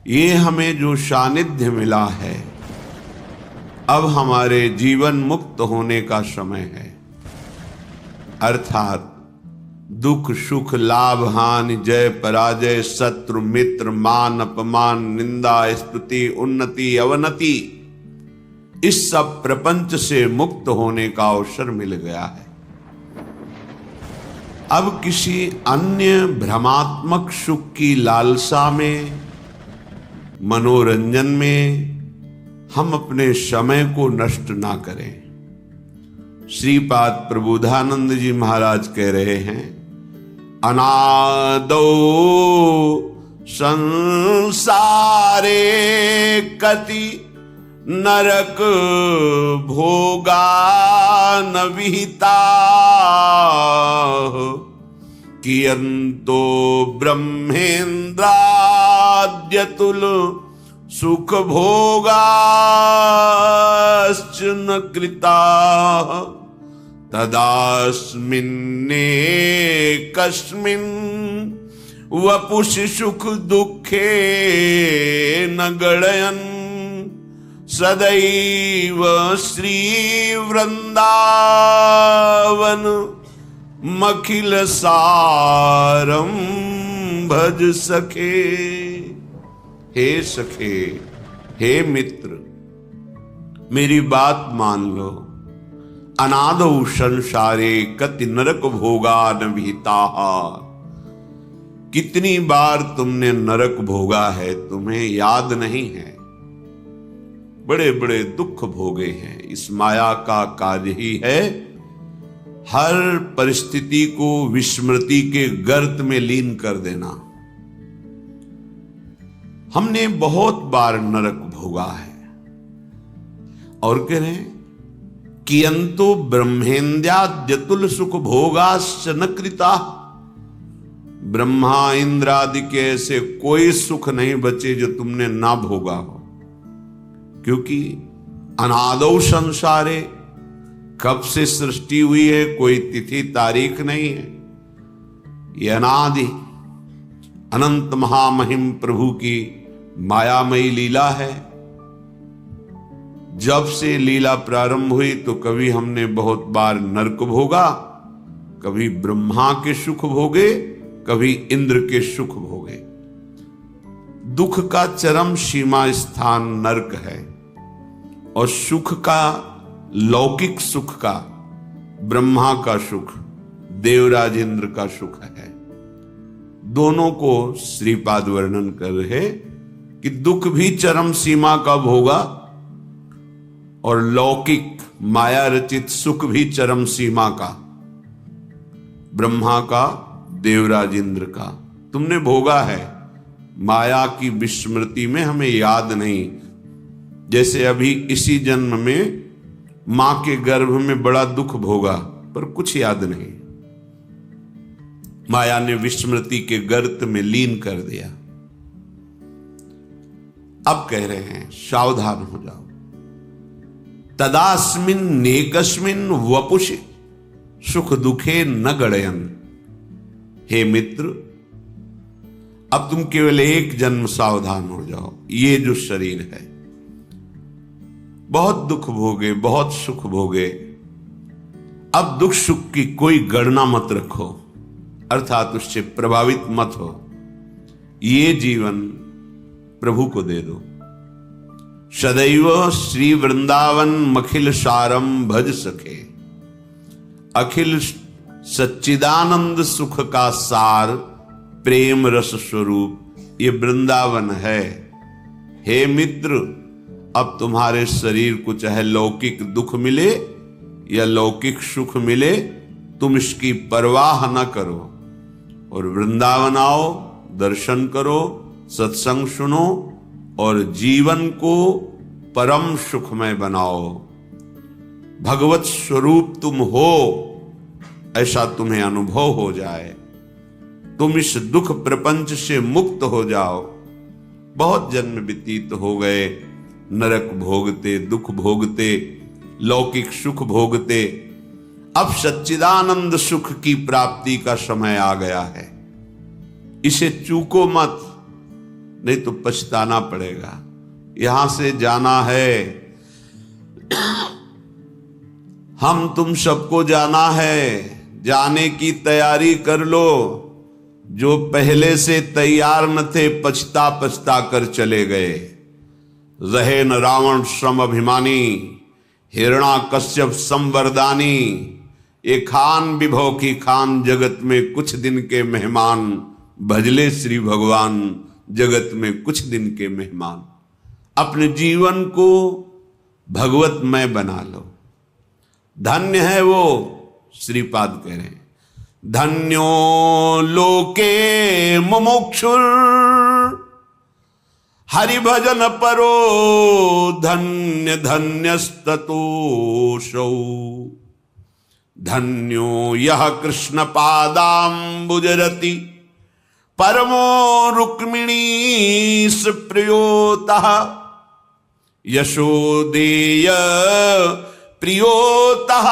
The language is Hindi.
ये हमें जो सानिध्य मिला है, अब हमारे जीवन मुक्त होने का समय है। अर्थात दुख सुख लाभ हानि जय पराजय शत्रु मित्र मान अपमान निंदा स्तुति उन्नति अवनति, इस सब प्रपंच से मुक्त होने का अवसर मिल गया है। अब किसी अन्य भ्रमात्मक सुख की लालसा में, मनोरंजन में हम अपने समय को नष्ट ना करें। श्रीपाद प्रबोधानंद जी महाराज कह रहे हैं, अनादौ संसारे कति नरक भोगा न विहिता, कियंतो ब्रह्मेन्द्राद्यतुल सुख भोगाश्च न कृता, तदास्मिन्नेकस्मिन् वपुषि सुख दुःखे न गणयन्, सदैव श्री वृंदावन मखिल सारम भज सखे। हे सखे, हे मित्र, मेरी बात मान लो। अनादौ संसारे कति नरक भोगा न विहिता, कितनी बार तुमने नरक भोगा है, तुम्हें याद नहीं है। बड़े बड़े दुख भोगे हैं। इस माया का कार्य ही है हर परिस्थिति को विस्मृति के गर्त में लीन कर देना। हमने बहुत बार नरक भोगा है। और कह रहे हैं, कियंतो ब्रह्मेन्द्राद्यतुल सुख भोगाश्च न कृता, ब्रह्मा इंद्र आदि के ऐसे कोई सुख नहीं बचे जो तुमने ना भोगा हो। क्योंकि अनादौ संसारे, कब से सृष्टि हुई है कोई तिथि तारीख नहीं है। ये अनादि अनंत महामहिम प्रभु की मायामयी लीला है। जब से लीला प्रारंभ हुई तो कभी हमने बहुत बार नरक भोगा, कभी ब्रह्मा के सुख भोगे, कभी इंद्र के सुख भोगे। दुख का चरम सीमा स्थान नरक है और सुख का, लौकिक सुख का, ब्रह्मा का सुख, देवराज इंद्र का सुख है। दोनों को श्रीपाद वर्णन कर रहे कि दुख भी चरम सीमा का भोगा और लौकिक माया रचित सुख भी चरम सीमा का, ब्रह्मा का, देवराज इंद्र का तुमने भोगा है। माया की विस्मृति में हमें याद नहीं। जैसे अभी इसी जन्म में मां के गर्भ में बड़ा दुख भोगा पर कुछ याद नहीं, माया ने विस्मृति के गर्त में लीन कर दिया। अब कह रहे हैं सावधान हो जाओ। तदास्मिन नेकस्मिन वपुषि सुख दुखे न गणयन्, हे मित्र, अब तुम केवल एक जन्म सावधान हो जाओ। ये जो शरीर है, बहुत दुख भोगे, बहुत सुख भोगे। अब दुख सुख की कोई गणना मत रखो, अर्थात उससे प्रभावित मत हो। ये जीवन प्रभु को दे दो। सदैव श्री वृंदावन मखिल सारम भज सके। अखिल सच्चिदानंद सुख का सार प्रेम रस स्वरूप ये वृंदावन है। हे मित्र, अब तुम्हारे शरीर को चाहे लौकिक दुख मिले या लौकिक सुख मिले, तुम इसकी परवाह न करो और वृंदावन आओ, दर्शन करो, सत्संग सुनो और जीवन को परम सुखमय बनाओ। भगवत स्वरूप तुम हो, ऐसा तुम्हें अनुभव हो जाए। तुम इस दुख प्रपंच से मुक्त हो जाओ। बहुत जन्म व्यतीत हो गए नरक भोगते, दुख भोगते, लौकिक सुख भोगते। अब सच्चिदानंद सुख की प्राप्ति का समय आ गया है। इसे चूको मत। नहीं तो पछताना पड़ेगा। यहां से जाना है, हम तुम सबको जाना है, जाने की तैयारी कर लो। जो पहले से तैयार न थे पछता पछता कर चले गए। रहे न रावण श्रम अभिमानी, हिरणा कश्यप संवरदानी। ये खान विभव की खान, जगत में कुछ दिन के मेहमान। भजले श्री भगवान, जगत में कुछ दिन के मेहमान। अपने जीवन को भगवतमय बना लो। धन्य है वो, श्रीपाद कह रहे हैं, धन्यो लोके मुमुक्षुर हरि भजन परो, धन्य धन्यस्ततोषौ। धन्यो यह कृष्ण पादाम्बुजरति, परमो रुक्मिणीश प्रियोतः। यशोदेय प्रियोतः।